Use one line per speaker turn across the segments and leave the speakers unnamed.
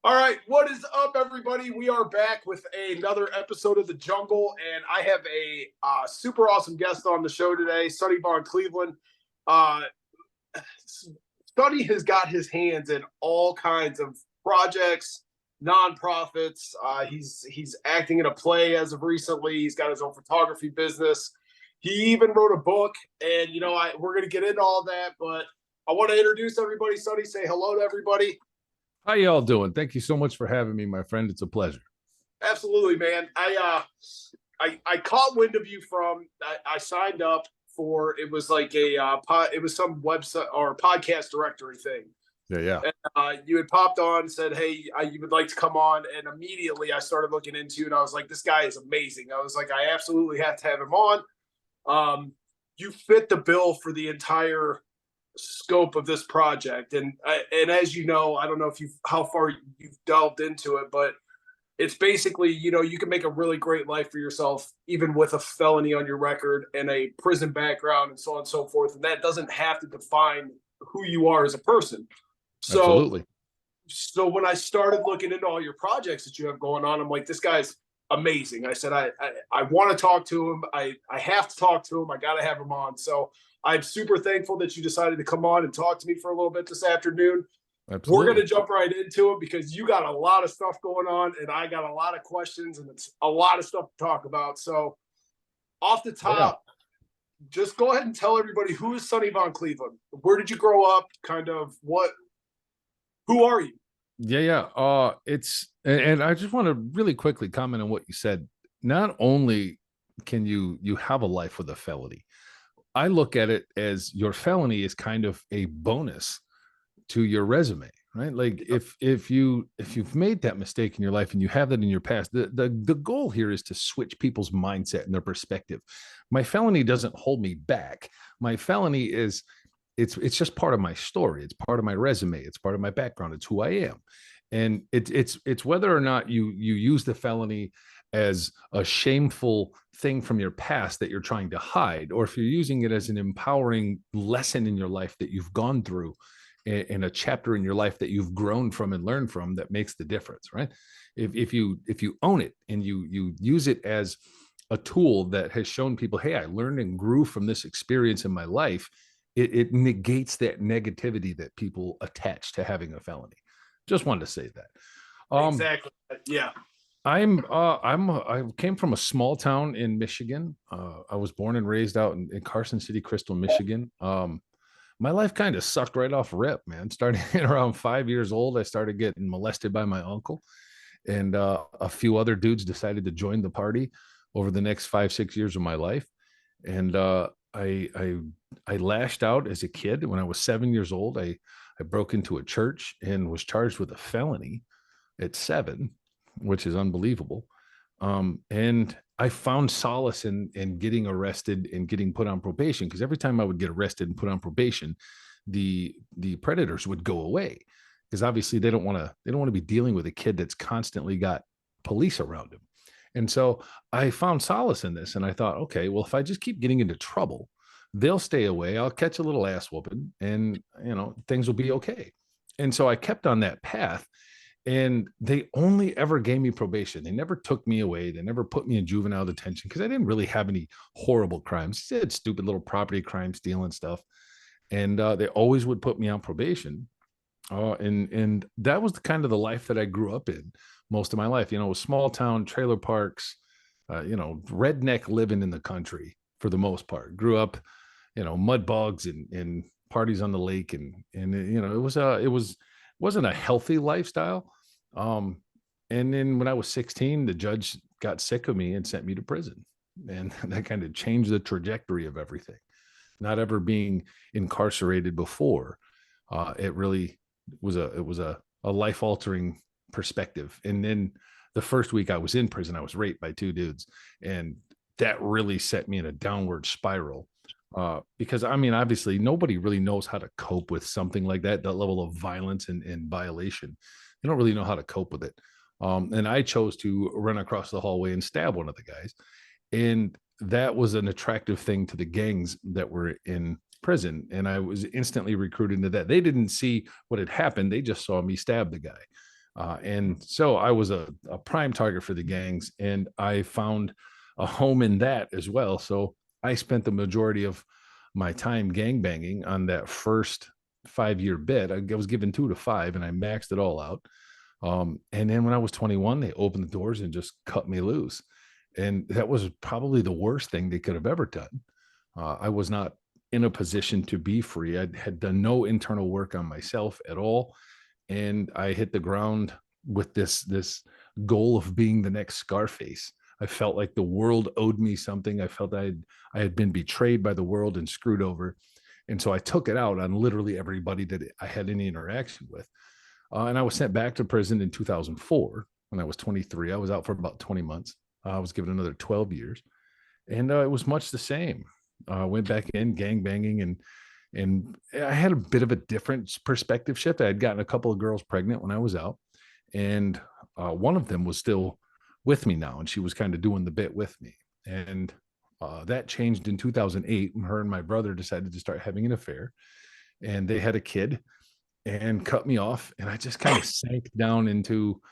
All right, what is up, everybody? We are back with another episode of The Jungle, and I have a super awesome guest on the show today, Sonny Von Cleveland. Uh, Sonny has got his hands in all kinds of projects, nonprofits. He's acting in a play as of recently. He's got his own photography business. He even wrote a book, and we're going to get into all that. But I want to introduce everybody. Sonny, say hello to everybody.
How y'all doing? Thank you so much for having me, my friend. It's a pleasure.
Absolutely, man. I caught wind of you from I signed up for it was like it was some website or podcast directory thing.
Yeah, yeah.
And, you had popped on and said, "Hey, you would like to come on," and immediately I started looking into it. And I was like, "This guy is amazing." I was like, "I absolutely have to have him on." You fit the bill for the entire scope of this project, and as you know, I don't know if how far you've delved into it, but it's basically, you can make a really great life for yourself, even with a felony on your record and a prison background and so on and so forth. And that doesn't have to define who you are as a person. So,
Absolutely.
so when I started looking into all your projects that you have going on, I'm like, this guy's amazing. I said, I want to talk to him. I have to talk to him. I got to have him on. So I'm super thankful that you decided to come on and talk to me for a little bit this afternoon. We're going
Absolutely.
to jump right into it because you got a lot of stuff going on and I got a lot of questions and it's a lot of stuff to talk about. So, off the
Yeah.
top, just go ahead and tell everybody, who is Sonny Von Cleveland? Where did you grow up? Who are you?
Yeah, yeah. And I just want to really quickly comment on what you said. Not only can you have a life with a felony, I look at it as your felony is kind of a bonus to your resume, right? Like if you've made that mistake in your life and you have that in your past, the goal here is to switch people's mindset and their perspective. My felony doesn't hold me back. My felony is it's just part of my story. It's part of my resume. It's part of my background. It's who I am. And it's whether or not you use the felony as a shameful thing from your past that you're trying to hide, or if you're using it as an empowering lesson in your life that you've gone through in a chapter in your life that you've grown from and learned from, that makes the difference, right? If you own it and you use it as a tool that has shown people, hey, I learned and grew from this experience in my life, it negates that negativity that people attach to having a felony. Just wanted to say that.
Exactly. Yeah.
I came from a small town in Michigan. I was born and raised out in Carson City, Crystal, Michigan. My life kind of sucked right off rip, man. Starting at around 5 years old, I started getting molested by my uncle, and a few other dudes decided to join the party over the next 5, 6 years of my life. And I lashed out as a kid. When I was 7 years old, I broke into a church and was charged with a felony at 7, which is unbelievable. And I found solace in getting arrested and getting put on probation, because every time I would get arrested and put on probation, the predators would go away, because obviously they don't want to be dealing with a kid that's constantly got police around him. And so I found solace in this, and I thought, okay, well, if I just keep getting into trouble, they'll stay away. I'll catch a little ass whooping, and things will be okay. And so I kept on that path, and they only ever gave me probation. They never took me away. They never put me in juvenile detention, because I didn't really have any horrible crimes. I did stupid little property crime, stealing stuff, and they always would put me on probation. And that was the kind of the life that I grew up in most of my life. It was small town, trailer parks, redneck living in the country for the most part. Grew up, mud bogs and parties on the lake, and it wasn't a healthy lifestyle. And then when I was 16, the judge got sick of me and sent me to prison, and that kind of changed the trajectory of everything. Not ever being incarcerated before, it really was a life altering perspective. And then the first week I was in prison, I was raped by 2 dudes, and that really set me in a downward spiral. Because I mean, obviously, nobody really knows how to cope with something like that level of violence and violation. They don't really know how to cope with it. And I chose to run across the hallway and stab one of the guys. And that was an attractive thing to the gangs that were in prison. And I was instantly recruited into that. They didn't see what had happened. They just saw me stab the guy. And so I was a prime target for the gangs, and I found a home in that as well. So I spent the majority of my time gang banging on that first 5-year bit. I was given 2 to 5, and I maxed it all out. And then when I was 21, they opened the doors and just cut me loose. And that was probably the worst thing they could have ever done. I was not in a position to be free. I had done no internal work on myself at all. And I hit the ground with this goal of being the next Scarface. I felt like the world owed me something. I felt I had been betrayed by the world and screwed over. And so I took it out on literally everybody that I had any interaction with. And I was sent back to prison in 2004 when I was 23. I was out for about 20 months. I was given another 12 years. And it was much the same. Went back in gang banging, and I had a bit of a different perspective shift. I had gotten a couple of girls pregnant when I was out, and one of them was still with me now, and she was kind of doing the bit with me. And that changed in 2008 when her and my brother decided to start having an affair, and they had a kid and cut me off. And I just kind of sank down into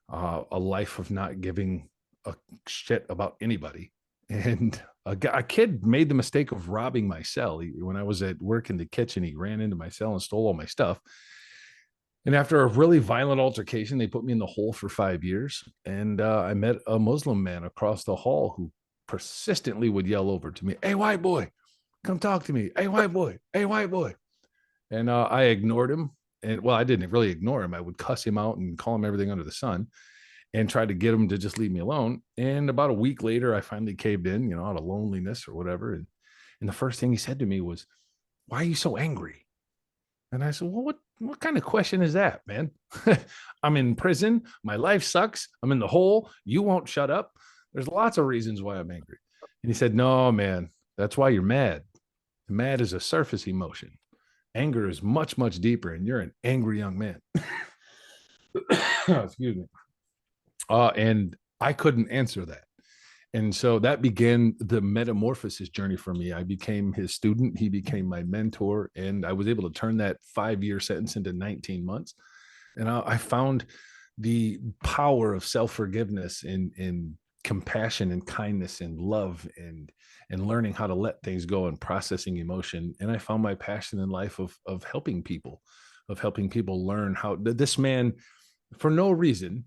a life of not giving a shit about anybody. And a kid made the mistake of robbing my cell. When I was at work in the kitchen, he ran into my cell and stole all my stuff. And after a really violent altercation, they put me in the hole for 5 years. And I met a Muslim man across the hall who persistently would yell over to me, "Hey, white boy, come talk to me. Hey, white boy. Hey, white boy." And I ignored him. And well, I didn't really ignore him. I would cuss him out and call him everything under the sun, and tried to get him to just leave me alone. And about a week later, I finally caved in, out of loneliness or whatever. And the first thing he said to me was, "Why are you so angry?" And I said, "Well, what kind of question is that, man? I'm in prison. My life sucks. I'm in the hole. You won't shut up. There's lots of reasons why I'm angry." And he said, "No, man, that's why you're mad. Mad is a surface emotion. Anger is much, much deeper, and you're an angry young man." Excuse me. And I couldn't answer that. And so that began the metamorphosis journey for me. I became his student. He became my mentor. And I was able to turn that 5-year sentence into 19 months. And I found the power of self-forgiveness in compassion and kindness and love and learning how to let things go and processing emotion. And I found my passion in life of helping people, learn how this man, for no reason,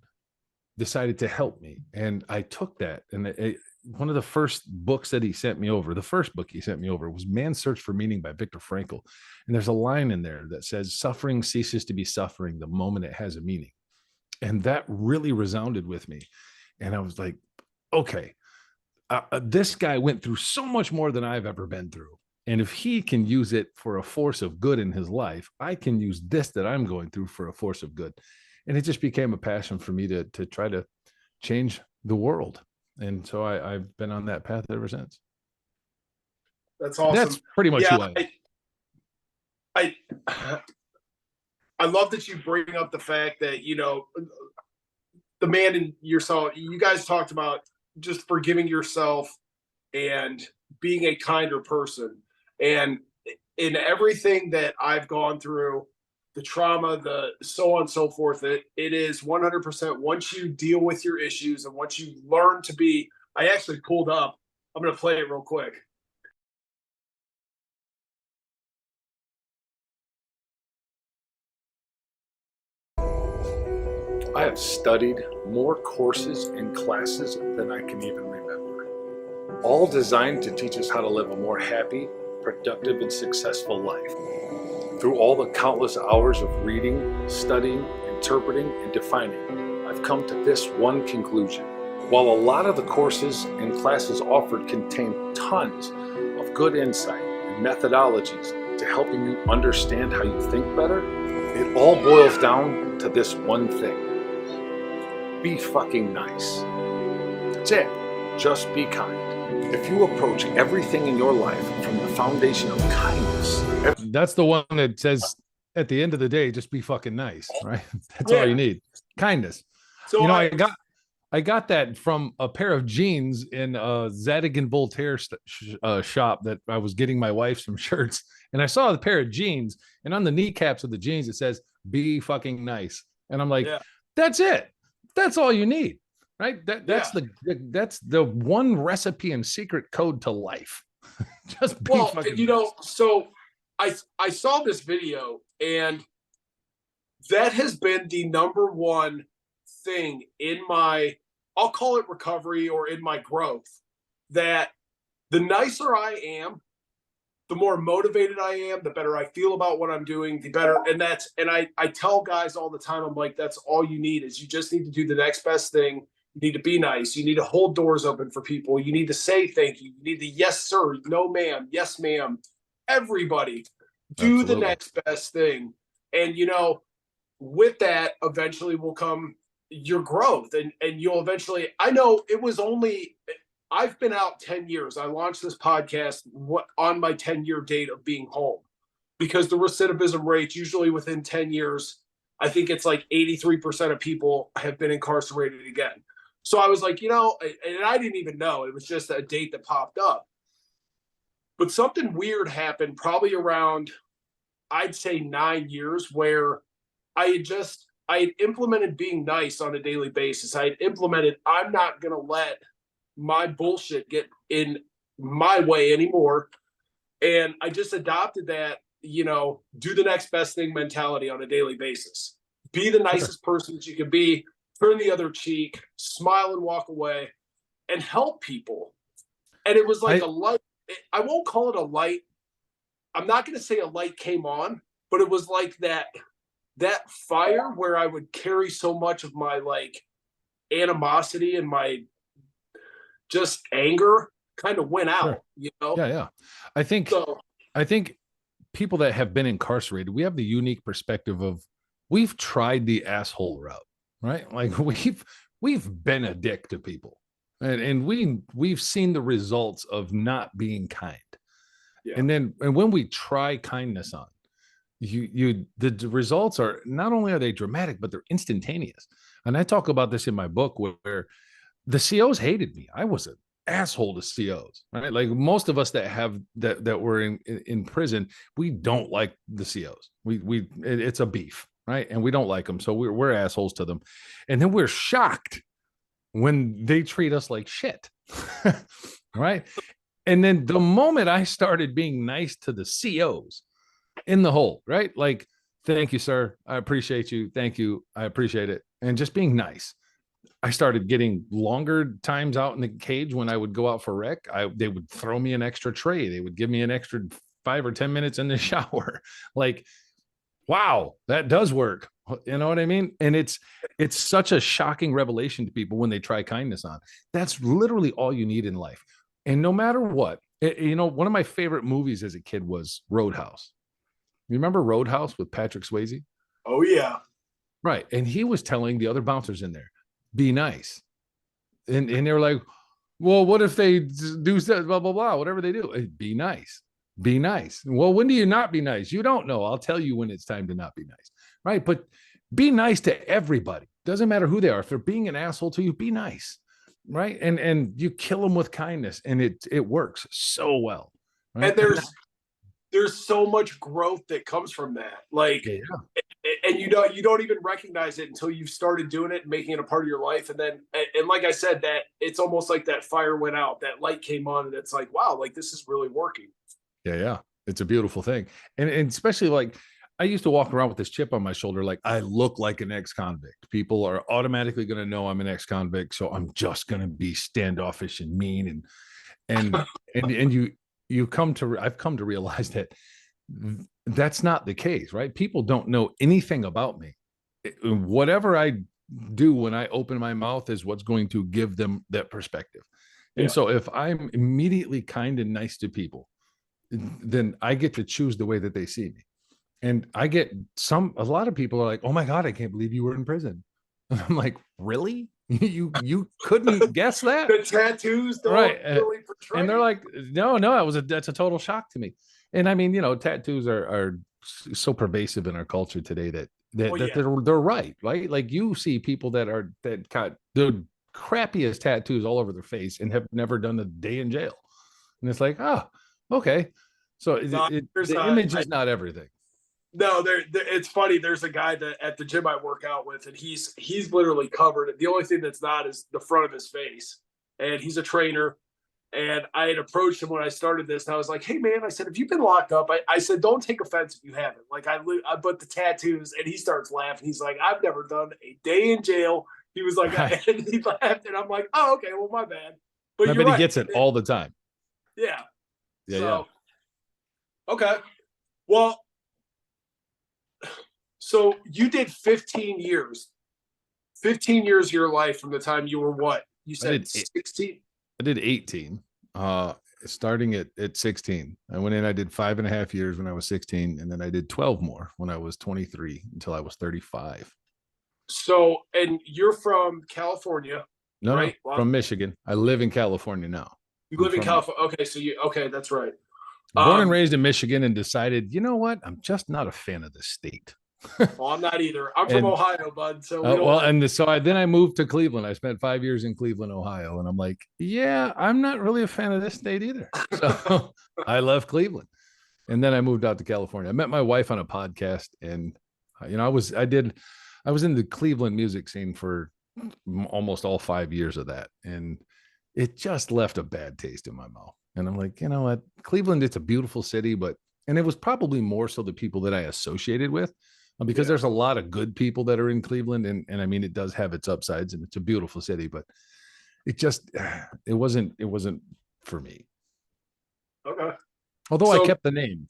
decided to help me. And I took that. And one of the first books that he sent me over, the first book he sent me over was Man's Search for Meaning by Viktor Frankl. And there's a line in there that says, "Suffering ceases to be suffering the moment it has a meaning." And that really resounded with me. And I was like, okay, this guy went through so much more than I've ever been through. And if he can use it for a force of good in his life, I can use this that I'm going through for a force of good. And it just became a passion for me to try to change the world. And so I've been on that path ever since.
That's awesome.
That's pretty much who I am.
I love that you bring up the fact that, the man in yourself, you guys talked about just forgiving yourself and being a kinder person. And in everything that I've gone through, the trauma, the so on and so forth, it is 100% once you deal with your issues and once you learn to be, I actually pulled up, I'm going to play it real quick.
I have studied more courses and classes than I can even remember, all designed to teach us how to live a more happy, productive, and successful life. Through all the countless hours of reading, studying, interpreting, and defining, I've come to this one conclusion. While a lot of the courses and classes offered contain tons of good insight and methodologies to helping you understand how you think better, it all boils down to this one thing. Be fucking nice. That's it. Just be kind. If you approach everything in your life from the foundation of kindness. That's the one that says at the end of the day, just be fucking nice, right? That's all you need. Kindness. So I got that from a pair of jeans in a Zadig and Voltaire shop that I was getting my wife some shirts. And I saw the pair of jeans, and on the kneecaps of the jeans, it says, "Be fucking nice." And I'm like, That's it. That's all you need, right? That's
Yeah.
that's the one recipe and secret code to life. Just be
Well,
fucking nice.
so I saw this video, and that has been the number one thing in my, I'll call it recovery or in my growth, that the nicer I am, the more motivated I am, the better I feel about what I'm doing, the better. And I tell guys all the time, I'm like, that's all you need, is you just need to do the next best thing. You need to be nice. You need to hold doors open for people. You need to say thank you. You need to, yes, sir, no, ma'am, yes, ma'am. Everybody do the
Absolutely.
next best thing. And, with that eventually will come your growth, and you'll eventually, I know it was only, I've been out 10 years. I launched this podcast on my 10-year date of being home, because the recidivism rates usually within 10 years, I think it's like 83% of people have been incarcerated again. So I was like, and I didn't even know, it was just a date that popped up. But something weird happened probably around, I'd say 9 years, where I had implemented being nice on a daily basis. I had implemented, I'm not going to let my bullshit get in my way anymore. And I just adopted that, do the next best thing mentality on a daily basis. Be the
Sure.
nicest person that you can be, turn the other cheek, smile and walk away, and help people. And it was like
I
a light. I won't call it a light. I'm not going to say a light came on, but it was like that fire where I would carry so much of my like animosity and my just anger kind of went
sure.
out.
Yeah, yeah. I think
So
I think people that have been incarcerated, we have the unique perspective of we've tried the asshole route, right? Like we've been a dick to people. And we've seen the results of not being kind.
yeah,
And when we try kindness on, the results are not only are they dramatic, but they're instantaneous. And I talk about this in my book where the COs hated me. I was an asshole to COs, right? Like most of us that were in prison, we don't like the COs. It's a beef, right? And we don't like them, so we're assholes to them. And then we're shocked when they treat us like shit, right? And then the moment I started being nice to the COs in the hole, right? Like, thank you, sir. I appreciate you. Thank you. I appreciate it. And just being nice. I started getting longer times out in the cage when I would go out for rec. They would throw me an extra tray. They would give me an extra 5 or 10 minutes in the shower. Like, wow, that does work. You know what I mean? And it's such a shocking revelation to people when they try kindness on. That's literally all you need in life. And no matter what, one of my favorite movies as a kid was Roadhouse. You remember Roadhouse with Patrick Swayze?
oh yeah,
Right. And he was telling the other bouncers in there, be nice. And they were like, well, what if they do blah, blah, blah, whatever they do? Be nice. Be nice. Well, when do you not be nice? You don't know. I'll tell you when it's time to not be nice. Right. But be nice to everybody. Doesn't matter who they are. If they're being an asshole to you, be nice. Right. And you kill them with kindness, and it works so well. Right.
and there's so much growth that comes from that. Like,
Yeah.
and you don't even recognize it until you've started doing it and making it a part of your life. And then, and like I said, that it's almost like that fire went out, that light came on, and it's like, wow, like this is really working.
Yeah, yeah. It's a beautiful thing. And especially like I used to walk around with this chip on my shoulder, like I look like an ex-convict. People are automatically going to know I'm an ex-convict. So I'm just going to be standoffish and mean. And I've come to realize that that's not the case, right? People don't know anything about me. Whatever I do when I open my mouth is what's going to give them that perspective. And
Yeah.
so if I'm immediately kind and nice to people, then I get to choose the way that they see me. And I get a lot of people are like, oh my God, I can't believe you were in prison. And I'm like, really? You couldn't guess that?
The tattoos don't
Right.
really portray.
And they're like, no, that's a total shock to me. And I mean, tattoos are so pervasive in our culture today that
Yeah.
they're right. Like you see people that got the crappiest tattoos all over their face and have never done a day in jail. And it's like, oh, okay. So
No,
the image is not everything.
No, it's funny. There's a guy that at the gym I work out with, and he's literally covered. The only thing that's not is the front of his face. And he's a trainer. And I had approached him when I started this, and I was like, "Hey, man," I said, "If you've been locked up," I said, "don't take offense if you haven't." Like but the tattoos, and he starts laughing. He's like, "I've never done a day in jail." He was like,
Right.
and he laughed, and I'm like, "Oh, okay, well, my bad." But
I
you're
bet he
right.
gets it all the time.
Yeah.
Yeah, yeah.
So okay. Well, so you did 15 years. 15 years of your life from the time you were what? You
I
said
did
16?
I did 18. Starting at 16. I went in, I did 5.5 years when I was 16, and then I did 12 more when I was 23 until I was 35.
So, and you're from California,
No, no,
right? Well,
from Michigan. I live in California now.
you
I'm
live in
from Michigan.
California. Okay, so okay, that's right.
Born and raised in Michigan, and decided, you know what? I'm just not a fan of this state.
Well, I'm not either. I'm from
And
Ohio, bud. So we don't
well,
like.
and so then I moved to Cleveland. I spent 5 years in Cleveland, Ohio, and I'm like, yeah, I'm not really a fan of this state either. So I left Cleveland, and then I moved out to California. I met my wife on a podcast, and I was in the Cleveland music scene for almost all 5 years of that, and it just left a bad taste in my mouth. And I'm like, you know what, Cleveland, it's a beautiful city, but and it was probably more so the people that I associated with, because
Yeah.
there's a lot of good people that are in Cleveland, and I mean, it does have its upsides, and it's a beautiful city, but it just it wasn't for me.
Okay.
Although I
So
kept the name.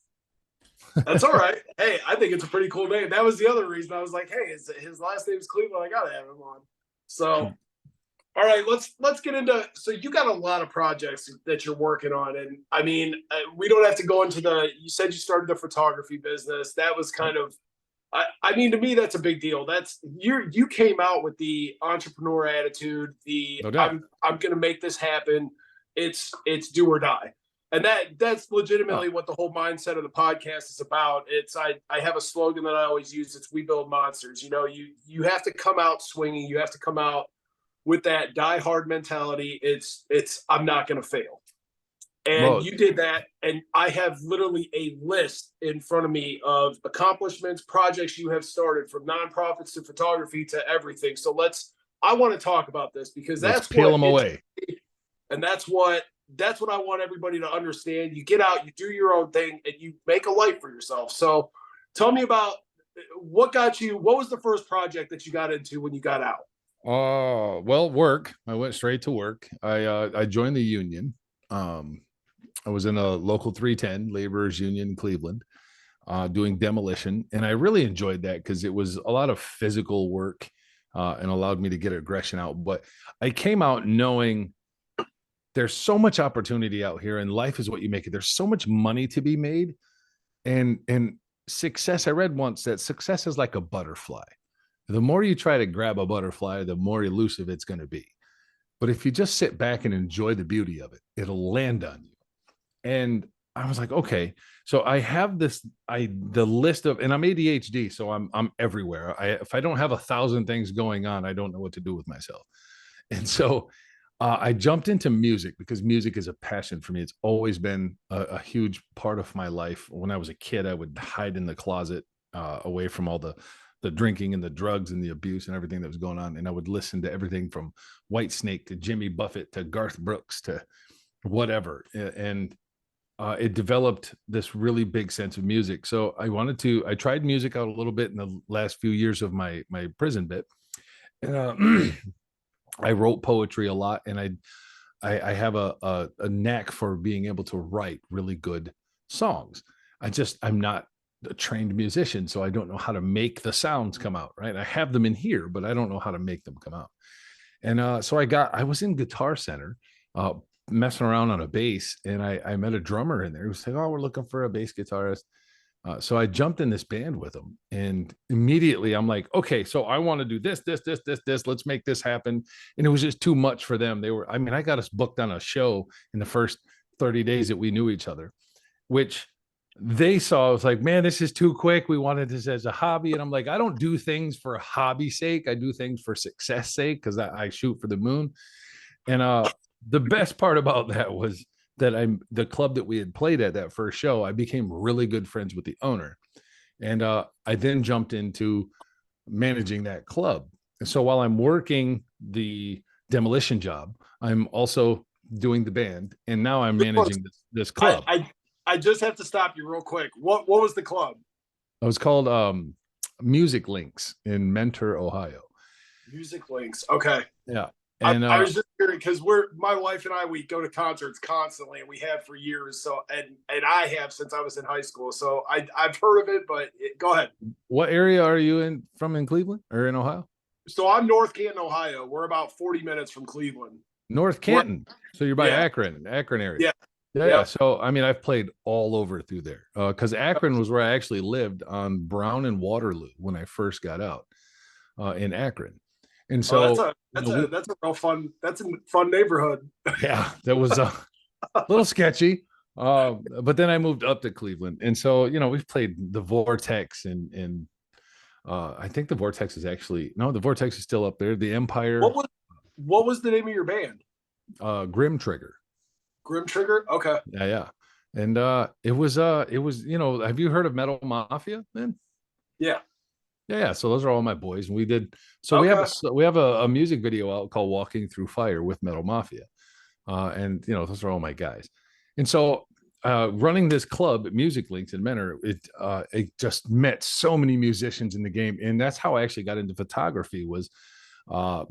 that's all right. Hey, I think it's a pretty cool name. That was the other reason I was like, hey, his last name's Cleveland. I gotta have him on. So all right, let's get into. So you got a lot of projects that you're working on, and I mean, we don't have to go into the. You said you started the photography business. That was kind of. I mean, to me, that's a big deal. That's you came out with the entrepreneur attitude. The
No doubt.
I'm going to make this happen. It's do or die, and that's
Oh,
legitimately what the whole mindset of the podcast is about. It's I have a slogan that I always use. It's we build monsters. You know, you have to come out swinging. You have to come out with that die hard mentality. It's I'm not going to fail. And
well,
you did that. And I have literally a list in front of me of accomplishments, projects you have started, from nonprofits to photography to everything. So I want to talk about this because
let's
that's
peel
what
them
it's,
away.
and that's what I want everybody to understand. You get out, you do your own thing, and you make a life for yourself. So tell me about what was the first project that you got into when you got out?
Well, work. I went straight to work. I joined the union. Um, I was in a local 310 laborers union in Cleveland, doing demolition, and I really enjoyed that because it was a lot of physical work, and allowed me to get aggression out. But I came out knowing there's so much opportunity out here, and life is what you make it. There's so much money to be made, and success. I read once that success is like a butterfly. The more you try to grab a butterfly, the more elusive it's going to be. But if you just sit back and enjoy the beauty of it, it'll land on you. And I was like, okay, so I have the list of, and I'm ADHD, so I'm everywhere. If I don't have 1,000 things going on, I don't know what to do with myself. And so I jumped into music because music is a passion for me. It's always been a huge part of my life. When I was a kid, I would hide in the closet, away from all the drinking and the drugs and the abuse and everything that was going on. And I would listen to everything from White Snake to Jimmy Buffett to Garth Brooks to whatever. And it developed this really big sense of music. So I tried music out a little bit in the last few years of my prison bit. And I wrote poetry a lot, and I have a knack for being able to write really good songs. I'm not a trained musician, so I don't know how to make the sounds come out. Right, I have them in here, but I don't know how to make them come out. And so I was in Guitar Center, uh, messing around on a bass, and I met a drummer in there who said, "Oh, we're looking for a bass guitarist." So I jumped in this band with him, and immediately I'm like, okay, so I want to do this, this, this, this, this. Let's make this happen. And it was just too much for them. I mean, I got us booked on a show in the first 30 days that we knew each other, which they saw. I was like, man, this is too quick. We wanted this as a hobby. And I'm like, I don't do things for hobby sake. I do things for success sake because I shoot for the moon. And the best part about that was that the club that we had played at that first show, I became really good friends with the owner. And I then jumped into managing that club. And so while I'm working the demolition job, I'm also doing the band, and now I'm managing this club.
I just have to stop you real quick. What was the club?
It was called Music Links in Mentor, Ohio.
Music Links. Okay.
Yeah. And
I was just curious because my wife and I, we go to concerts constantly, and we have for years. So and I have since I was in high school. So I've heard of it, but go ahead.
what area are you in Cleveland or in Ohio?
So I'm North Canton, Ohio. We're about 40 minutes from Cleveland.
North Canton. So you're by
Yeah.
Akron area.
Yeah.
Yeah, yeah. So I mean, I've played all over through there because Akron was where I actually lived on Brown and Waterloo when I first got out in Akron, and so
that's a real fun neighborhood.
Yeah, that was a little sketchy. But then I moved up to Cleveland, and so we've played the Vortex, and I think the Vortex is actually no, the Vortex is still up there. The Empire.
What was the name of your band?
Grim Trigger.
Grim Trigger. Okay.
Yeah, yeah. And it was have you heard of Metal Mafia, man?
Yeah.
Yeah. So those are all my boys, and we did. So we have a music video out called "Walking Through Fire" with Metal Mafia, and those are all my guys. And so running this club, Music Links in Mentor, it just met so many musicians in the game, and that's how I actually got into photography. Was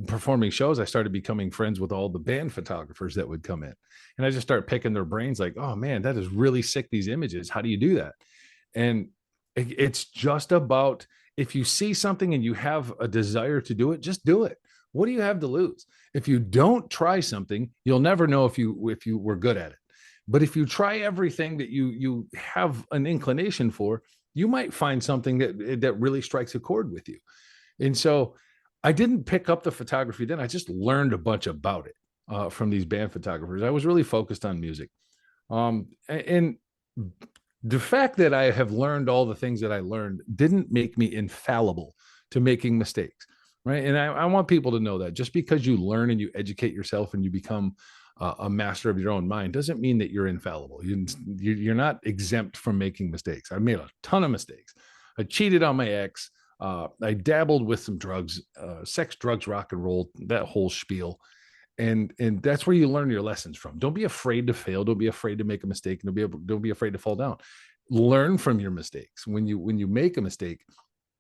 performing shows. I started becoming friends with all the band photographers that would come in, and I just start picking their brains like, oh man, that is really sick, these images, how do you do that? And it's just about, if you see something and you have a desire to do it, just do it. What do you have to lose? If you don't try something, you'll never know if you were good at it. But if you try everything that you have an inclination for, you might find something that really strikes a chord with you. And so I didn't pick up the photography then. I just learned a bunch about it from these band photographers. I was really focused on music. And the fact that I have learned all the things that I learned didn't make me infallible to making mistakes, right? And I want people to know that just because you learn and you educate yourself and you become a master of your own mind doesn't mean that you're infallible. You're not exempt from making mistakes. I made a ton of mistakes. I cheated on my ex. I dabbled with some drugs, sex, drugs, rock and roll, that whole spiel. And that's where you learn your lessons from. Don't be afraid to fail. Don't be afraid to make a mistake. Don't be afraid to fall down. Learn from your mistakes. When you make a mistake,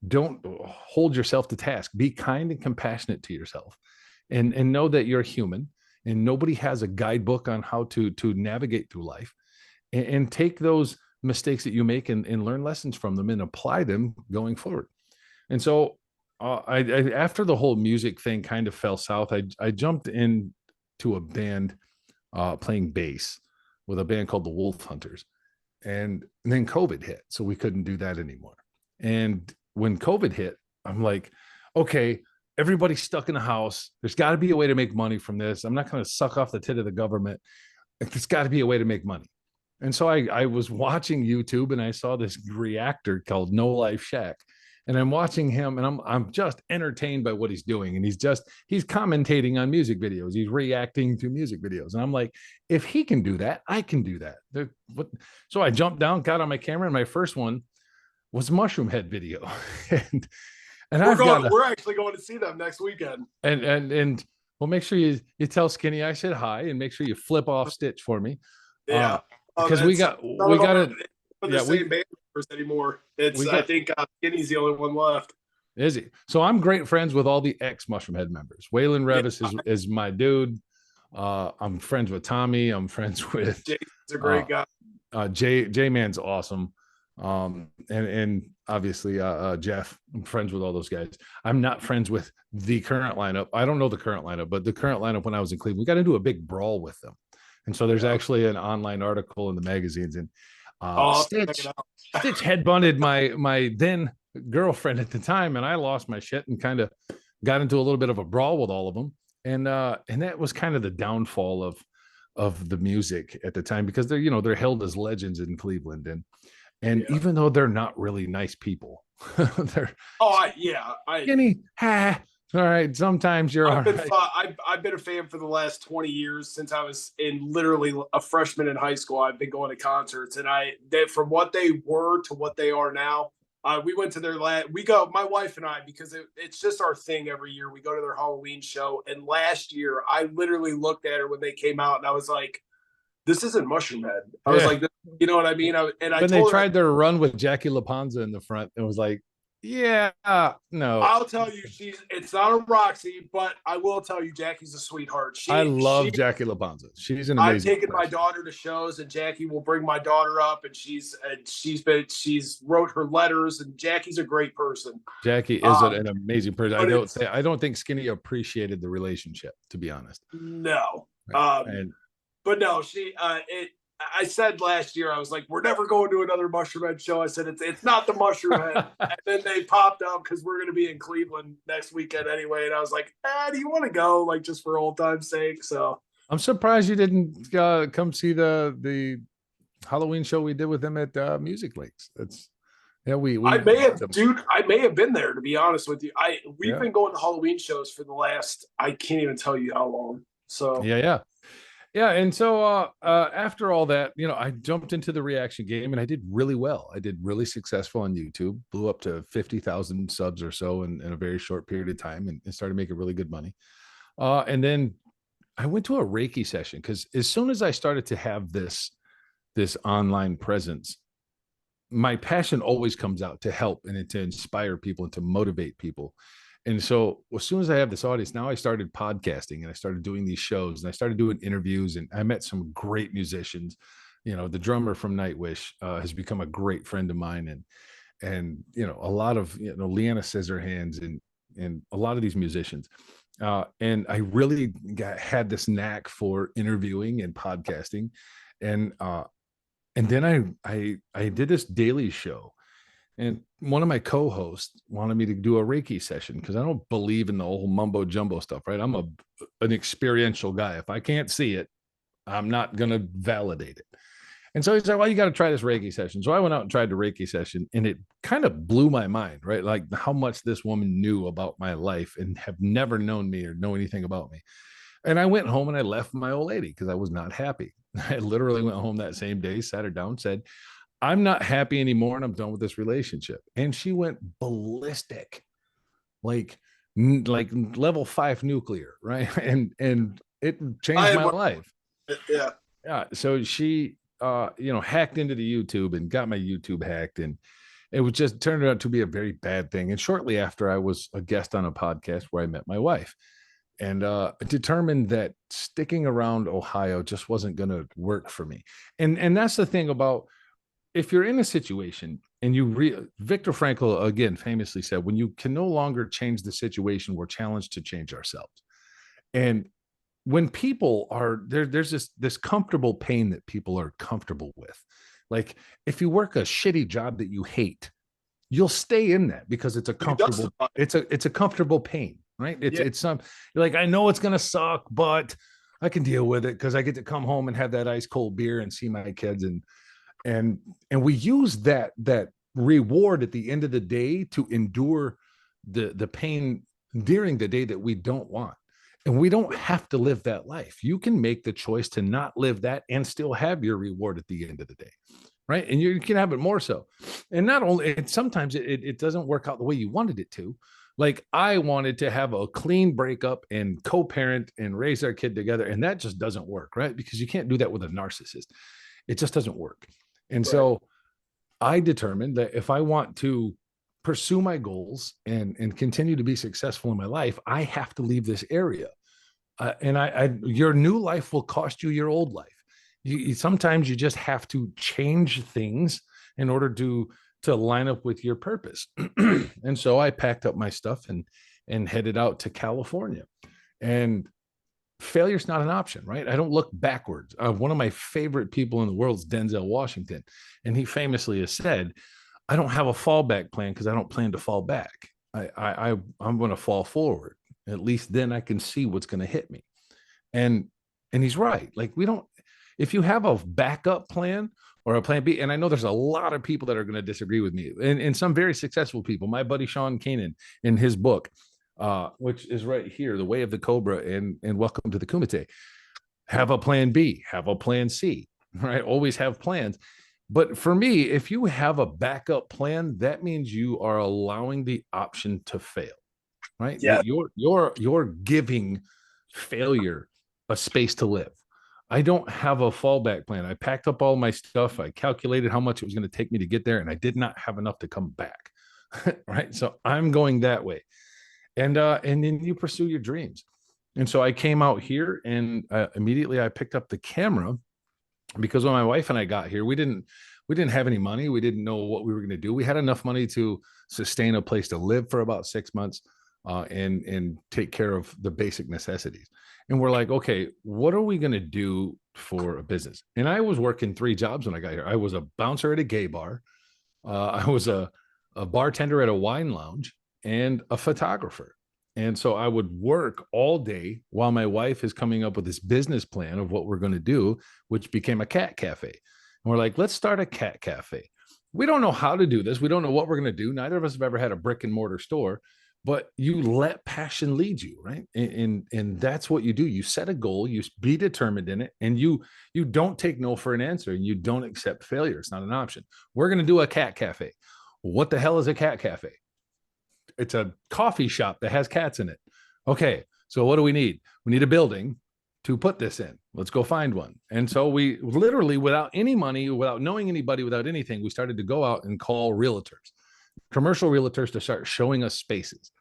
don't hold yourself to task. Be kind and compassionate to yourself, and know that you're human, and nobody has a guidebook on how to navigate through life. And take those mistakes that you make and learn lessons from them and apply them going forward. And so I after the whole music thing kind of fell south, I jumped into a band playing bass with a band called the Wolf Hunters. And then COVID hit, so we couldn't do that anymore. And when COVID hit, I'm like, okay, everybody's stuck in the house. There's got to be a way to make money from this. I'm not going to suck off the tit of the government. There's got to be a way to make money. And so I was watching YouTube, and I saw this reactor called No Life Shack. And I'm watching him, and I'm just entertained by what he's doing. And he's commentating on music videos. He's reacting to music videos. And I'm like, if he can do that, I can do that. So I jumped down, got on my camera, and my first one was Mushroom Head video. and
we're actually going to see them next weekend.
And well, make sure you tell Skinny I said hi, and make sure you flip off Stitch for me.
Yeah.
Because we got to
the same band anymore. I think Skinny's the only one left.
Is he? So I'm great friends with all the ex Mushroomhead members. Waylon Revis is my dude. I'm friends with Tommy. I'm friends with
Jay's a great guy.
J Man's awesome. And obviously Jeff. I'm friends with all those guys. I'm not friends with the current lineup. I don't know the current lineup, but the current lineup when I was in Cleveland, we got into a big brawl with them. And so there's actually an online article in the magazines, and Stitch headbutted my then girlfriend at the time, and I lost my shit and kind of got into a little bit of a brawl with all of them. And that was kind of the downfall of the music at the time, because they're held as legends in Cleveland, and even though they're not really nice people, they're Skinny. All right, sometimes you're all right.
I've been a fan for the last 20 years since I was literally a freshman in high school. I've been going to concerts, and from what they were to what they are now, We went to their my wife and I, because it's just our thing every year. We go to their Halloween show. And last year, I literally looked at her when they came out and I was like, this isn't Mushroom Head. I was
Yeah.
like, you know what I mean? I
When they
told her,
tried their run with Jackie LaPanza in the front, it was like, yeah, no.
I'll tell you, it's not a Roxy, but I will tell you, Jackie's a sweetheart.
I love Jackie LaPanza. She's an
I've
amazing
taken my
person.
daughter to shows, and Jackie will bring my daughter up, and she's wrote her letters, and Jackie's a great person.
Jackie is an amazing person.
But
I don't think Skinny appreciated the relationship, to be honest.
No.
Right.
But no, I said last year, I was like, we're never going to another Mushroom Head show. I said, it's not the Mushroom Head. And then they popped up because we're going to be in Cleveland next weekend anyway. And I was like, do you want to go, like, just for old time's sake? So
I'm surprised you didn't come see the Halloween show we did with them at Music Lakes. That's
I may have been there, to be honest with you. We've been going to Halloween shows for the last, I can't even tell you how long. So
yeah. And so after all that, I jumped into the reaction game and I did really well. I did really successful on YouTube, blew up to 50,000 subs or so in a very short period of time, and started making really good money. And then I went to a Reiki session because as soon as I started to have this online presence, my passion always comes out to help and to inspire people and to motivate people. And so as soon as I have this audience, now I started podcasting and I started doing these shows and I started doing interviews, and I met some great musicians. The drummer from Nightwish has become a great friend of mine, and a lot of Leanna Scissorhands and a lot of these musicians. And I really had this knack for interviewing and podcasting. And then I did this daily show, and one of my co-hosts wanted me to do a Reiki session because I don't believe in the whole mumbo jumbo stuff, right? I'm an experiential guy. If I can't see it, I'm not going to validate it. And so he said, well, you got to try this Reiki session. So I went out and tried the Reiki session, and it kind of blew my mind, right? Like how much this woman knew about my life and have never known me or know anything about me. And I went home and I left my old lady because I was not happy. I literally went home that same day, sat her down, said, I'm not happy anymore and I'm done with this relationship. And she went ballistic, like level 5 nuclear, right? And it changed my life. Yeah. So she hacked into the YouTube and got my YouTube hacked, and it was just turned out to be a very bad thing. And shortly after, I was a guest on a podcast where I met my wife, and determined that sticking around Ohio just wasn't going to work for me. And that's the thing about, if you're in a situation and Viktor Frankl, again, famously said, when you can no longer change the situation, we're challenged to change ourselves. And when people are there's this comfortable pain that people are comfortable with. Like if you work a shitty job that you hate, you'll stay in that because it's a comfortable pain, right? It's some, you're like, I know it's going to suck, but I can deal with it because I get to come home and have that ice cold beer and see my kids. And we use that reward at the end of the day to endure the pain during the day that we don't want. And we don't have to live that life. You can make the choice to not live that and still have your reward at the end of the day, right? And you can have it more so. And not only, and sometimes it doesn't work out the way you wanted it to. Like I wanted to have a clean breakup and co-parent and raise our kid together. And that just doesn't work, right? Because you can't do that with a narcissist. It just doesn't work. And so I determined that if I want to pursue my goals and continue to be successful in my life, I have to leave this area. And your new life will cost you your old life. Sometimes you just have to change things in order to line up with your purpose. And so I packed up my stuff and headed out to California. And failure's not an option, right? I don't look backwards. One of my favorite people in the world is Denzel Washington. And he famously has said, I don't have a fallback plan because I don't plan to fall back. I'm going to fall forward. At least then I can see what's going to hit me. And he's right. Like if you have a backup plan or a plan B, and I know there's a lot of people that are going to disagree with me and some very successful people. My buddy, Sean Kanan, in his book, which is right here, The Way of the Cobra and Welcome to the Kumite, have a plan B, have a plan C, right? Always have plans. But for me, if you have a backup plan, that means you are allowing the option to fail, right?
Yeah.
That you're giving failure a space to live. I don't have a fallback plan. I packed up all my stuff. I calculated how much it was going to take me to get there, and I did not have enough to come back. Right. So I'm going that way. And then you pursue your dreams. And so I came out here and immediately I picked up the camera because when my wife and I got here, we didn't have any money. We didn't know what we were going to do. We had enough money to sustain a place to live for about 6 months, and take care of the basic necessities. And we're like, okay, what are we going to do for a business? And I was working 3 jobs when I got here. I was a bouncer at a gay bar. I was a bartender at a wine lounge and a photographer. And so I would work all day while my wife is coming up with this business plan of what we're going to do, which became a cat cafe. And we're like, let's start a cat cafe. We don't know how to do this. We don't know what we're going to do. Neither of us have ever had a brick and mortar store, but you let passion lead you, right? And that's what you do. You set a goal, you be determined in it, and you don't take no for an answer, and you don't accept failure. It's not an option. We're going to do a cat cafe. What the hell is a cat cafe? It's a coffee shop that has cats in it. Okay, so what do we need? We need a building to put this in. Let's go find one. And so we literally, without any money, without knowing anybody, without anything, we started to go out and call realtors, commercial realtors, to start showing us spaces.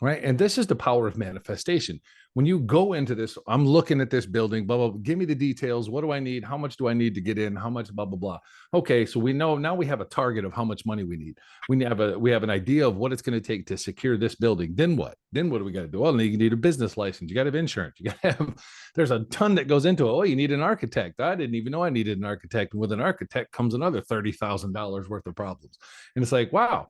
Right. And this is the power of manifestation. When you go into this, I'm looking at this building, blah, blah, blah, give me the details. What do I need? How much do I need to get in? How much, blah, blah, blah. Okay. So we know now we have a target of how much money we need. We have an idea of what it's going to take to secure this building. Then what? Then what do we got to do? Well, you need a business license. You got to have insurance. You got to have, there's a ton that goes into it. Oh, you need an architect. I didn't even know I needed an architect. And with an architect comes another $30,000 worth of problems. And it's like, wow.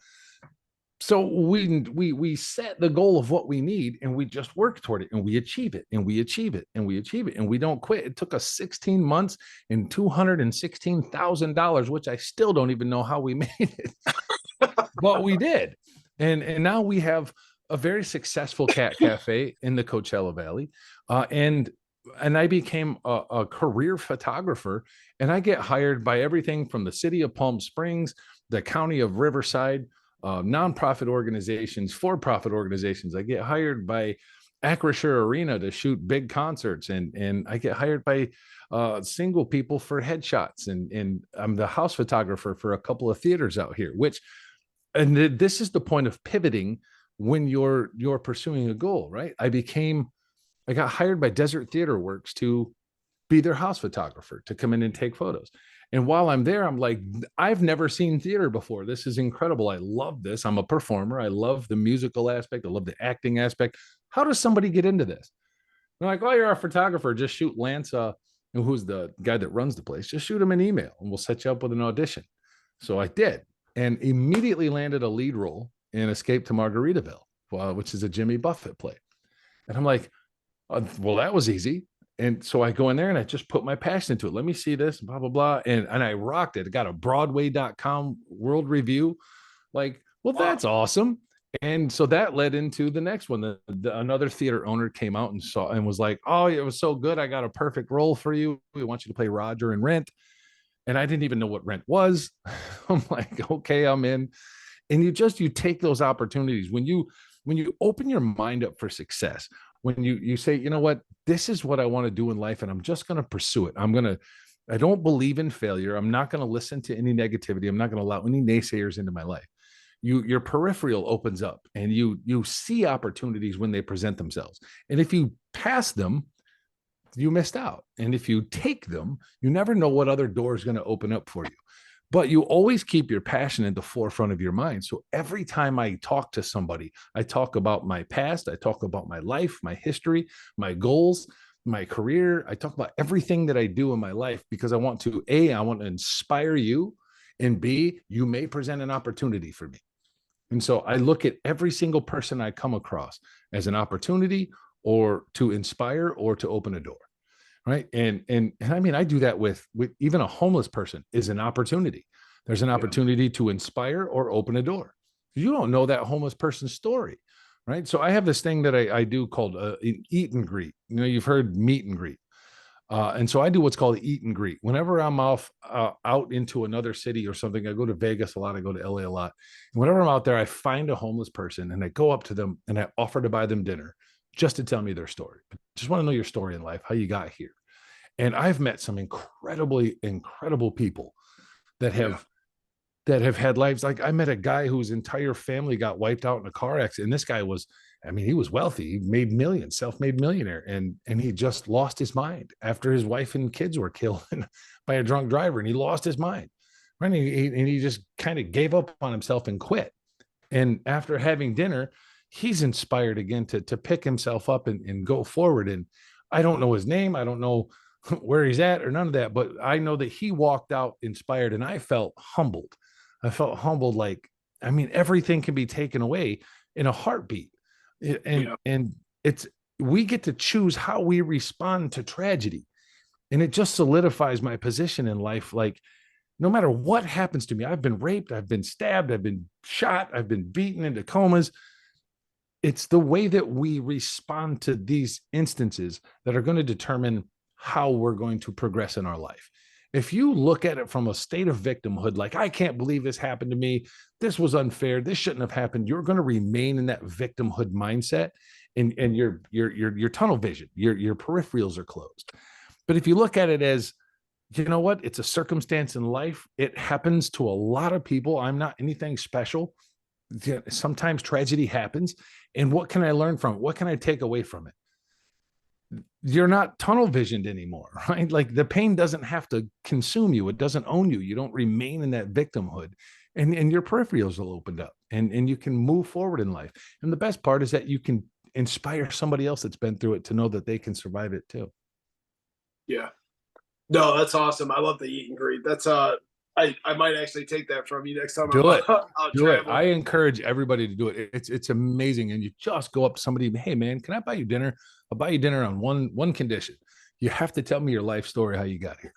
So we set the goal of what we need, and we just work toward it, and we achieve it, and we achieve it, and we achieve it, and we don't quit. It took us 16 months and $216,000, which I still don't even know how we made it, but we did. And now we have a very successful cat cafe in the Coachella Valley, and I became a career photographer, and I get hired by everything from the city of Palm Springs, the county of Riverside, nonprofit organizations, for-profit organizations. I get hired by Acrisure Arena to shoot big concerts, and I get hired by single people for headshots, and I'm the house photographer for a couple of theaters out here. And this is the point of pivoting when you're pursuing a goal, right? I got hired by Desert Theater Works to be their house photographer, to come in and take photos. And while I'm there, I'm like, I've never seen theater before. This is incredible. I love this. I'm a performer. I love the musical aspect. I love the acting aspect. How does somebody get into this? They're like, oh, you're a photographer. Just shoot Lance, who's the guy that runs the place. Just shoot him an email and we'll set you up with an audition. So I did, and immediately landed a lead role in Escape to Margaritaville, which is a Jimmy Buffett play. And I'm like, well, that was easy. And so I go in there and I just put my passion into it. Let me see this, blah, blah, blah. And I rocked it. I got a Broadway.com world review. Like, well, that's awesome. And so that led into the next one. Another theater owner came out and saw and was like, oh, it was so good. I got a perfect role for you. We want you to play Roger in Rent. And I didn't even know what Rent was. I'm like, okay, I'm in. And you take those opportunities when you open your mind up for success, when you say, you know what, this is what I want to do in life, and I'm just going to pursue it. I don't believe in failure. I'm not going to listen to any negativity. I'm not going to allow any naysayers into my life. Your peripheral opens up, and you see opportunities when they present themselves. And if you pass them, you missed out. And if you take them, you never know what other door is going to open up for you. But you always keep your passion at the forefront of your mind. So every time I talk to somebody, I talk about my past, I talk about my life, my history, my goals, my career. I talk about everything that I do in my life because I want to inspire you, and B, you may present an opportunity for me. And so I look at every single person I come across as an opportunity, or to inspire, or to open a door. Right. And I mean, I do that with even a homeless person is an opportunity. There's an opportunity to inspire or open a door. You don't know that homeless person's story. Right. So I have this thing that I do called an eat and greet. You've heard meet and greet. And so I do what's called eat and greet. Whenever I'm out into another city or something, I go to Vegas a lot, I go to LA a lot. And whenever I'm out there, I find a homeless person and I go up to them and I offer to buy them dinner just to tell me their story. Just want to know your story in life, how you got here. And I've met some incredible people that
Yeah.
have had lives. Like I met a guy whose entire family got wiped out in a car accident. And this guy was, I mean, he was wealthy. He made millions, self-made millionaire. And he just lost his mind after his wife and kids were killed by a drunk driver. And he lost his mind. Right. And he just kind of gave up on himself and quit. And after having dinner, he's inspired again to pick himself up and go forward. And I don't know his name. I don't know where he's at or none of that, but I know that he walked out inspired and I felt humbled. I felt humbled. Like, I mean, everything can be taken away in a heartbeat. And it's, we get to choose how we respond to tragedy. And it just solidifies my position in life. Like, no matter what happens to me, I've been raped, I've been stabbed, I've been shot, I've been beaten into comas. It's the way that we respond to these instances that are going to determine how we're going to progress in our life. If you look at it from a state of victimhood, like, I can't believe this happened to me, this was unfair, this shouldn't have happened, you're going to remain in that victimhood mindset, and your tunnel vision, your peripherals are closed. But if you look at it as, you know what, it's a circumstance in life, it happens to a lot of people, I'm not anything special. Sometimes tragedy happens, and what can I learn from it? What can I take away from it? You're not tunnel visioned anymore, right? Like, the pain doesn't have to consume you. It doesn't own you. You don't remain in that victimhood, and your peripherals will open up, and you can move forward in life. And the best part is that you can inspire somebody else that's been through it to know that they can survive it too.
Yeah. No, that's awesome. I love the eat and greet. That's I might actually take that from you next time.
Do it.
I'll
Do it.
travel.
I encourage everybody to do it. It's amazing. And you just go up to somebody, hey man, can I buy you dinner? I'll buy you dinner on one condition. You have to tell me your life story, how you got here.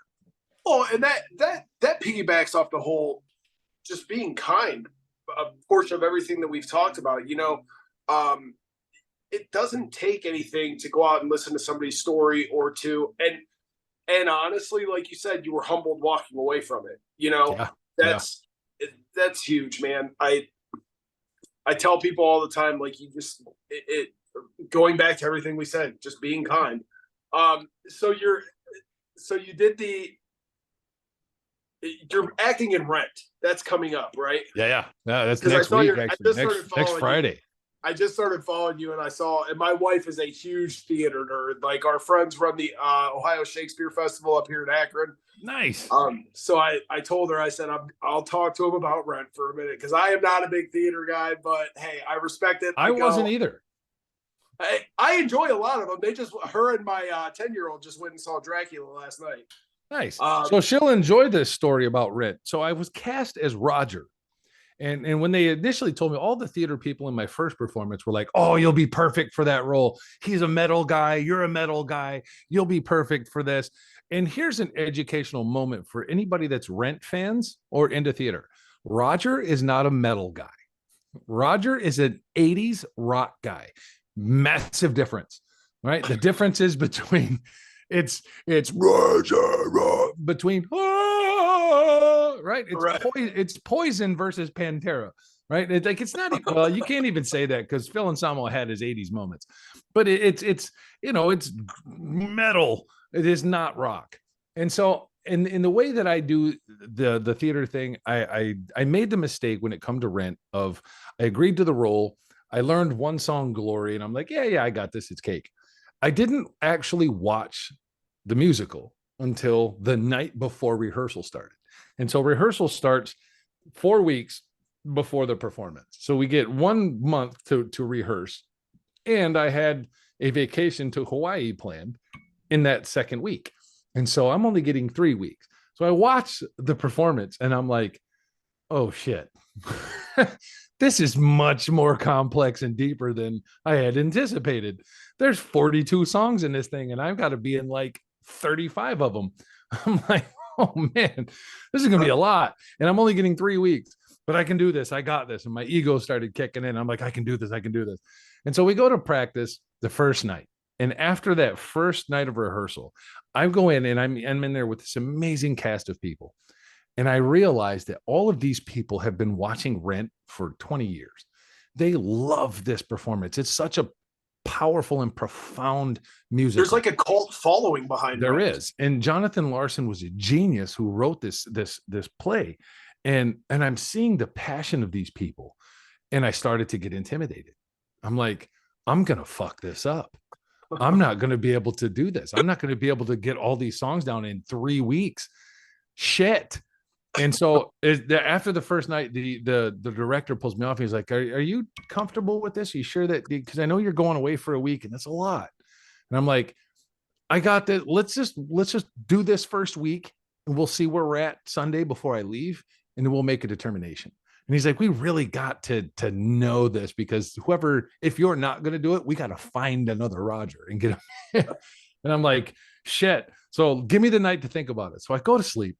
Oh, and that piggybacks off the whole just being kind, a portion of everything that we've talked about. You know, it doesn't take anything to go out and listen to somebody's story or two, and honestly, like you said, you were humbled walking away from it. You know,
Yeah.
that's huge, man. I tell people all the time, like, you just going back to everything we said, just being kind. So you did you're acting in Rent. That's coming up, right?
Yeah. That's
'Cause I
next
saw
week,
I
actually.
just started
Next
following you.
Friday.
I just started following you, and I saw, and my wife is a huge theater nerd. Like, our friends run the Ohio Shakespeare Festival up here in Akron.
Nice.
So I told her, I said, I'll talk to him about Rent for a minute, because I am not a big theater guy, but hey, I respect it.
I wasn't either.
I enjoy a lot of them. Her and my 10-year-old just went and saw Dracula last night.
Nice. So she'll enjoy this story about Rent. So I was cast as Roger. And when they initially told me, all the theater people in my first performance were like, oh, you'll be perfect for that role. He's a metal guy. You're a metal guy. You'll be perfect for this. And here's an educational moment for anybody that's Rent fans or into theater. Roger is not a metal guy. Roger is an 80s rock guy. Massive difference, right? The difference is between it's Roger between right. It's Poison versus Pantera, right? It's not even, well, you can't even say that because Phil Anselmo had his 80s moments, but it's metal. It is not rock. And so in the way that I do the theater thing, I made the mistake when it come to Rent of, I agreed to the role. I learned one song, Glory, and I'm like, yeah, I got this. It's cake. I didn't actually watch the musical until the night before rehearsal started. And so rehearsal starts 4 weeks before the performance. So we get 1 month to rehearse. And I had a vacation to Hawaii planned in that second week. And so I'm only getting 3 weeks. So I watch the performance and I'm like, oh shit. This is much more complex and deeper than I had anticipated. There's 42 songs in this thing, and I've got to be in like 35 of them. I'm like, oh man, this is going to be a lot. And I'm only getting 3 weeks, but I can do this. I got this. And my ego started kicking in. I'm like, I can do this. I can do this. And so we go to practice the first night. And after that first night of rehearsal, I go in and I'm in there with this amazing cast of people. And I realized that all of these people have been watching Rent for 20 years. They love this performance. It's such a powerful and profound musical.
There's like a cult following behind
There
Rent.
is. And Jonathan Larson was a genius who wrote this play. And I'm seeing the passion of these people. And I started to get intimidated. I'm like, I'm going to fuck this up. I'm not going to be able to do this. I'm not going to be able to get all these songs down in 3 weeks. Shit. And so after the first night, the director pulls me off. He's like, are you comfortable with this? Are you sure that, because I know you're going away for a week and that's a lot. And I'm like, I got this. Let's just do this first week and we'll see where we're at Sunday before I leave. And then we'll make a determination. And he's like, we really got to know this, because if you're not going to do it, we got to find another Roger and get him. And I'm like, shit. So give me the night to think about it. So I go to sleep.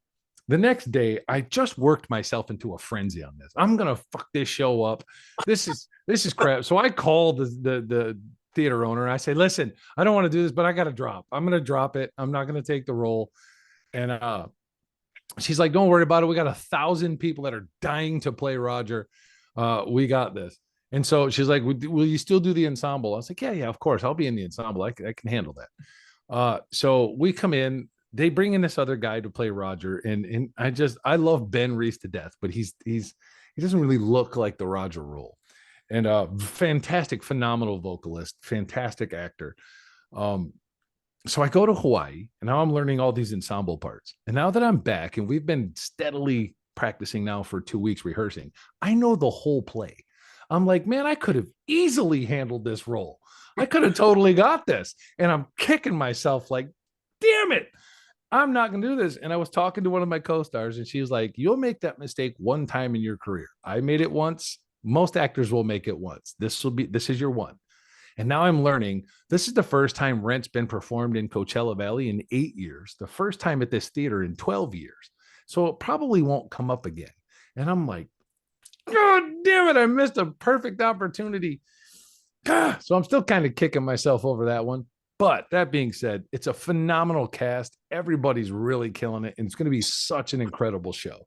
The next day, I just worked myself into a frenzy on this. I'm going to fuck this show up. This is crap. So I called the theater owner. I say, listen, I don't want to do this, but I got to drop. I'm going to drop it. I'm not going to take the role. And she's like, don't worry about it. We got 1,000 people that are dying to play Roger. We got this. And so she's like, will you still do the ensemble? I was like, yeah, of course. I'll be in the ensemble. I can handle that. So we come in, they bring in this other guy to play Roger. And I love Ben Reese to death, but he doesn't really look like the Roger role. And fantastic, phenomenal vocalist, fantastic actor. So I go to Hawaii and now I'm learning all these ensemble parts. And now that I'm back and we've been steadily practicing now for 2 weeks rehearsing, I know the whole play. I'm like, man, I could have easily handled this role. I could have totally got this. And I'm kicking myself like, damn it, I'm not going to do this. And I was talking to one of my co-stars and she was like, you'll make that mistake one time in your career. I made it once. Most actors will make it once. This is your one. And now I'm learning this is the first time Rent's been performed in Coachella Valley in 8 years, the first time at this theater in 12 years. So it probably won't come up again. And I'm like, God damn it, I missed a perfect opportunity. So I'm still kind of kicking myself over that one. But that being said, it's a phenomenal cast. Everybody's really killing it. And it's going to be such an incredible show.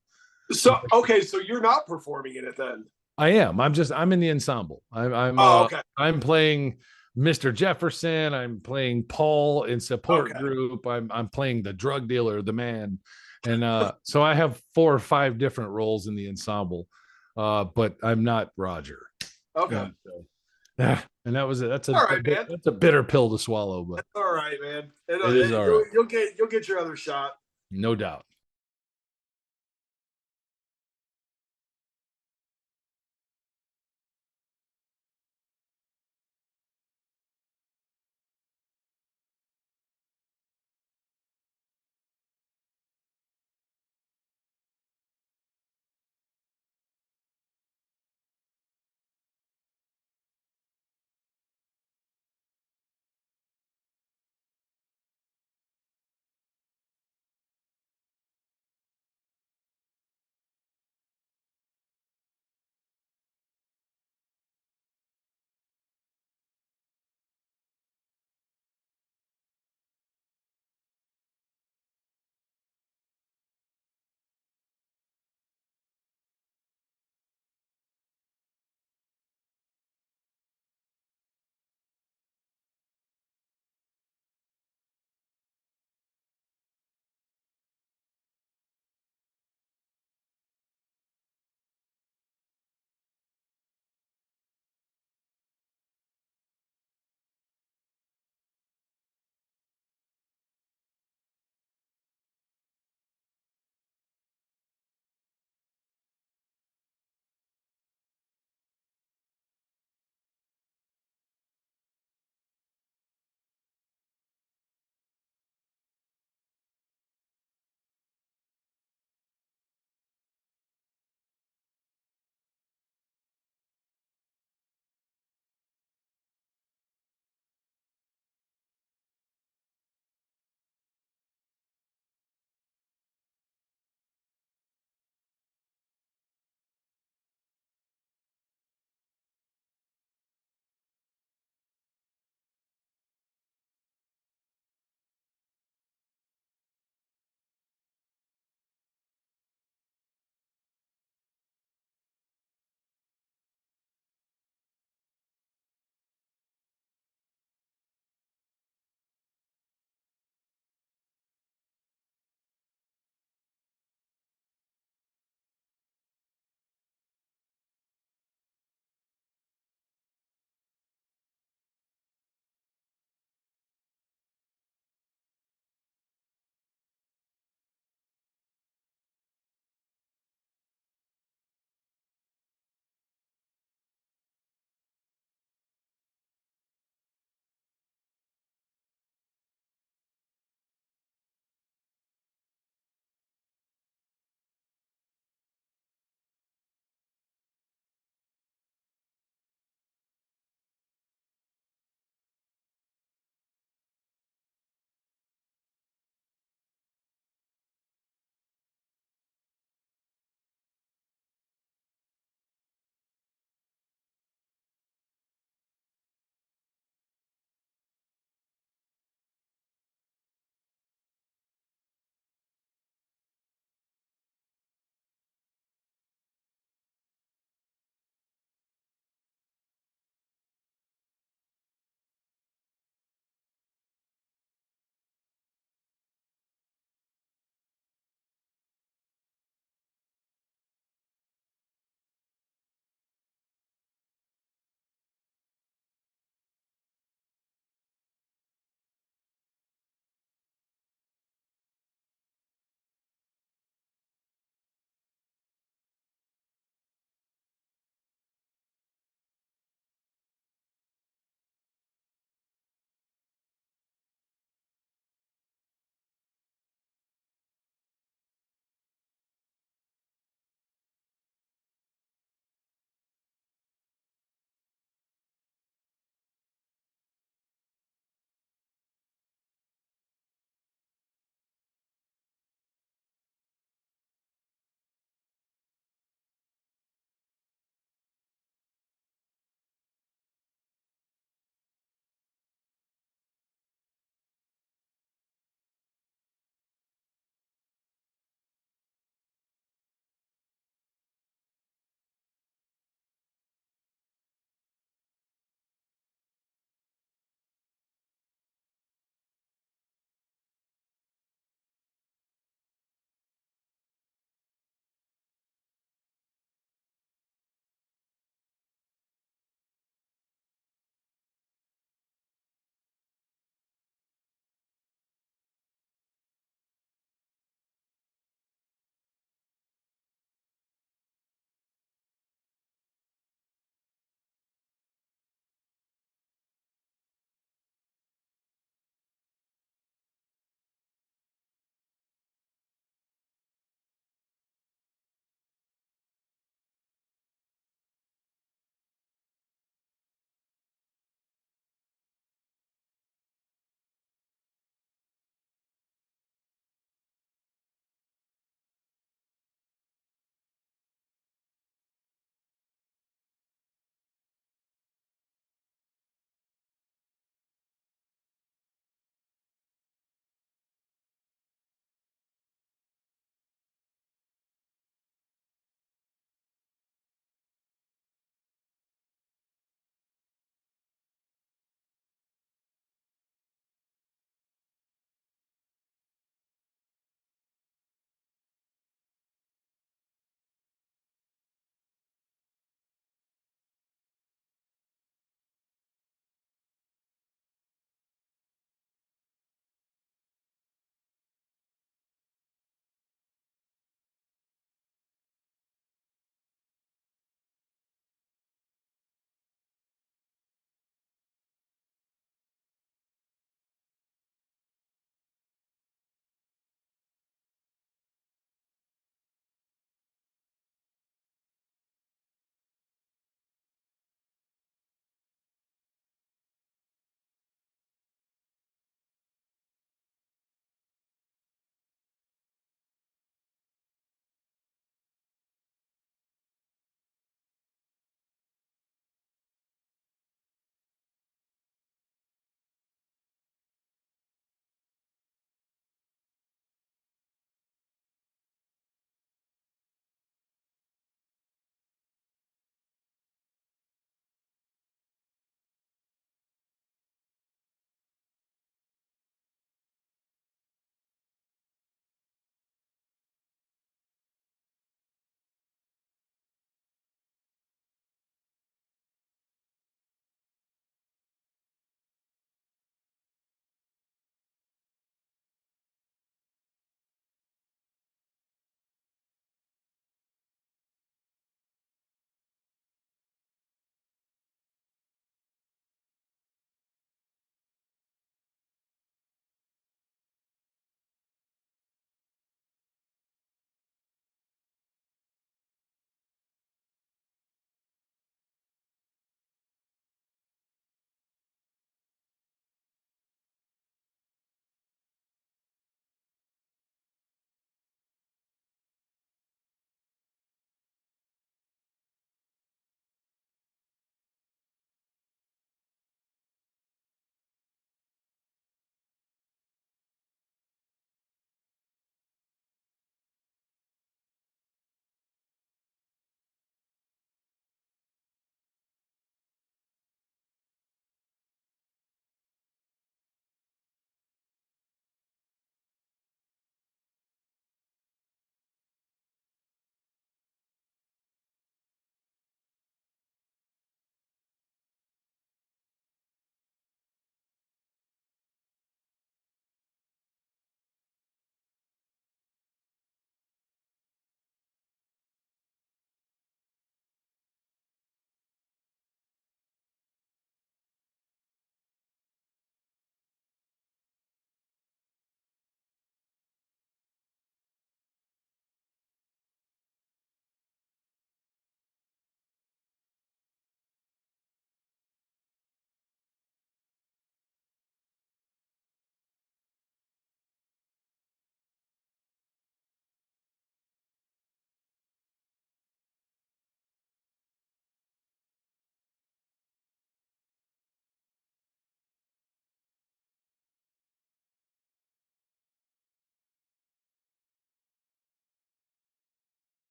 So, okay, so you're not performing in it then?
I am. I'm in the ensemble.
Okay.
I'm playing Mr. Jefferson. I'm playing Paul in support group. I'm playing the drug dealer, the man. And so I have 4 or 5 different roles in the ensemble. But I'm not Roger.
Okay.
And that was it. That's a bitter pill to swallow, but
that's all right, man.
It is all right.
You'll get your other shot.
No doubt.